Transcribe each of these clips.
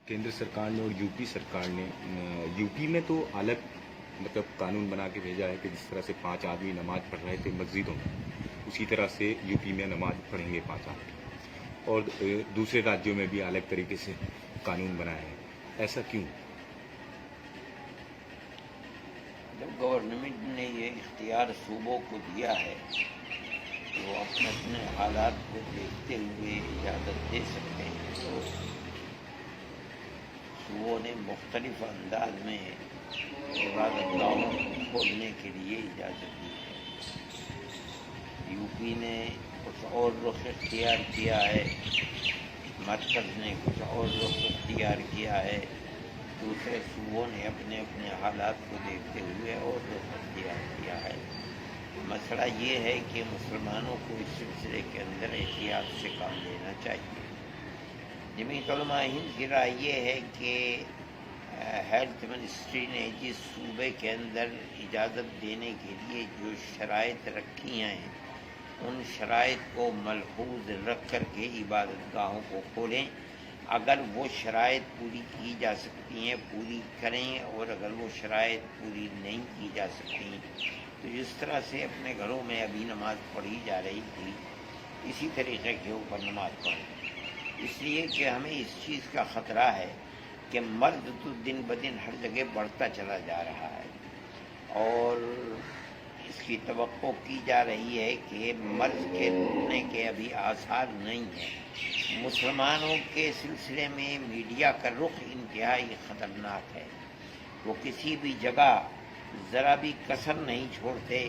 केंद्र सरकार ने और यूपी सरकार ने यूपी में तो अलग मतलब कानून बना के भेजा है कि जिस तरह से 5 आदमी नमाज पढ़ रहे थे मस्जिदों में, उसी तरह से यूपी में नमाज पढ़ेंगे 5 आदमी। और दूसरे राज्यों में भी अलग तरीके से कानून बनाए हैं। ऐसा क्यों? जब गवर्नमेंट ने ये इख्तियार सूबों को दिया है तो वो अपने अपने हालात को देखते हुए इजाज़त दे सकते हैं। तो सूबों ने मुख्तलिफ अंदाज में इबादतगाहों को खोलने के लिए इजाज़त दी है। यूपी ने कुछ और रुख इख्तियार किया है, मरकज़ ने कुछ और रुख इख्तियार किया है, दूसरे सूबों ने अपने अपने हालात को देखते हुए और रुख इख्तियार किया है। मसला ये है कि मुसलमानों को इस सिलसिले के अंदर एहतियात से काम लेना चाहिए। जमीयत उलमा हिंद की राय ये है कि हेल्थ मिनिस्ट्री ने जिस सूबे के अंदर इजाज़त देने के लिए जो शराइत रखी हैं, उन शराइत को मलहूज़ रख कर के इबादतगाहों को खोलें। अगर वो शराइत पूरी की जा सकती हैं पूरी करें, और अगर वो शराइत पूरी नहीं की जा सकती तो जिस तरह से अपने घरों में अभी नमाज पढ़ी जा रही थी इसी तरीक़े के ऊपर नमाज पढ़ें। इसलिए कि हमें इस चीज़ का ख़तरा है कि मर्द तो दिन ब दिन हर जगह बढ़ता चला जा रहा है और इसकी तवक्को की जा रही है कि मर्द के रुकने के अभी आसार नहीं हैं। मुसलमानों के सिलसिले में मीडिया का रुख इंतहाई ख़तरनाक है। वो किसी भी जगह ज़रा भी कसर नहीं छोड़ते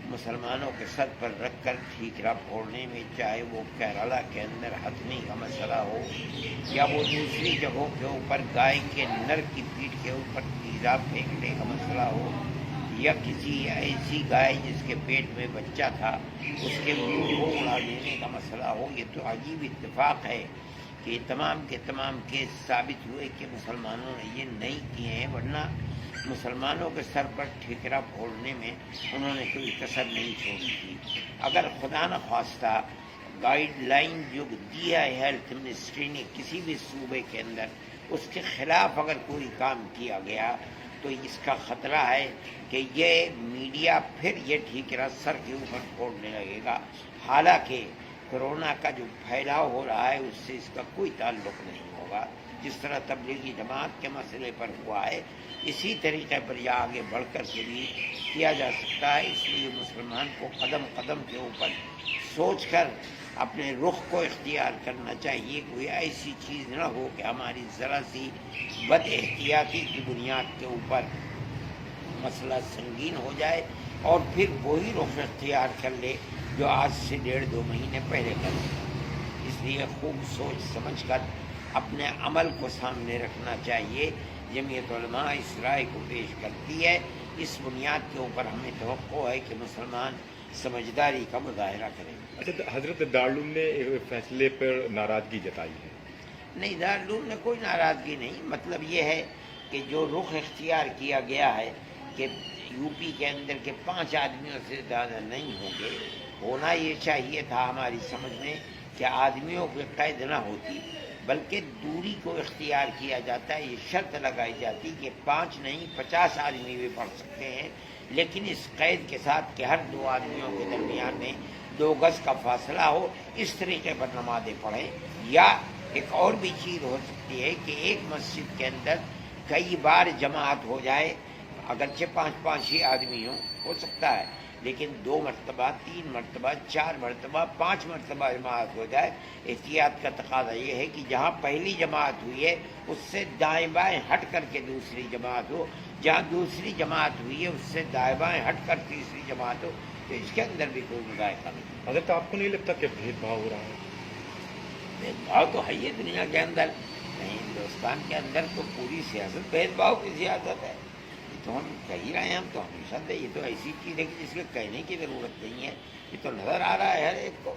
मुसलमानों के सर पर रख कर ठीकरा फोड़ने में, चाहे वो केरला के अंदर हथनी का मसला हो या वो दूसरी जगहों के ऊपर गाय के नर की पीठ के ऊपर पिज़्ज़ा फेंकने का मसला हो, या किसी ऐसी गाय जिसके पेट में बच्चा था उसके मुंह को उड़ा देने का मसला हो। ये तो अजीब इत्तेफाक है कि तमाम के तमाम केस साबित हुए कि मुसलमानों ने ये नहीं किए हैं, वरना मुसलमानों के सर पर ठिकरा फोड़ने में उन्होंने कोई कसर नहीं छोड़ी थी। अगर खुदा न ख्वास्ता गाइडलाइन जो दी है हेल्थ मिनिस्ट्री ने किसी भी सूबे के अंदर, उसके ख़िलाफ़ अगर कोई काम किया गया तो इसका ख़तरा है कि ये मीडिया फिर ये ठीकरा सर के ऊपर फोड़ने लगेगा। हालांकि कोरोना का जो फैलाव हो रहा है उससे इसका कोई ताल्लुक़ नहीं होगा। जिस तरह तबलीगी जमात के मसले पर हुआ है इसी तरीके पर यह आगे बढ़ कर के भी किया जा सकता है। इसलिए मुसलमान को कदम कदम के ऊपर सोच कर अपने रुख को इख्तियार करना चाहिए। कोई ऐसी चीज़ न हो कि हमारी ज़रा सी बद एहतियाती की बुनियाद के ऊपर मसला संगीन हो जाए और फिर वही रुख इख्तियार कर ले जो आज से 1.5-2 महीने पहले कर लिया। इसलिए खूब सोच समझ कर अपने अमल को सामने रखना चाहिए। जमीयत उलमा इस राय को पेश करती है। इस बुनियाद के ऊपर हमें तवक्को है कि मुसलमान समझदारी का मुजाहरा करें। अच्छा, हजरत दारुल ने फैसले पर नाराज़गी जताई है? नहीं, दारुल ने कोई नाराज़गी नहीं। मतलब ये है कि जो रुख इख्तियार किया गया है कि यूपी के अंदर के 5 आदमियों से ज़्यादा नहीं होंगे, होना ये चाहिए था हमारी समझ में कि आदमियों की कैद न होती बल्कि दूरी को इख्तियार किया जाता है। ये शर्त लगाई जाती कि 5 नहीं 50 आदमी भी पढ़ सकते हैं, लेकिन इस कैद के साथ कि हर 2 आदमियों के दरमियान में 2 गज का फासला हो, इस तरीके पर नमाज़ें पढ़ें। या एक और भी चीज़ हो सकती है कि एक मस्जिद के अंदर कई बार जमात हो जाए, अगरचे 5-5 ही आदमी हो सकता है, लेकिन 2 मरतबा 3 मरतबा 4 मरतबा 5 मरतबा जमात हो जाए। एहतियात का तकाजा ये है कि जहाँ पहली जमात हुई है उससे दाएं बाएं हट करके दूसरी जमात हो, जहाँ दूसरी जमात हुई है उससे दाएं बाएं हट कर तीसरी जमात हो, तो इसके अंदर भी कोई मुज़ायक़ा नहीं। अगर तो आपको नहीं लगता कि भेदभाव हो रहा है? भेदभाव तो है ये दुनिया के अंदर, नहीं हिंदुस्तान के अंदर तो पूरी सियासत भेदभाव की सियासत है। तो हम कह ही रहे हैं, हम तो हमेशा दे, ये तो ऐसी चीज़ है कि जिसके कहने की ज़रूरत नहीं है, ये तो नज़र आ रहा है हर एक को।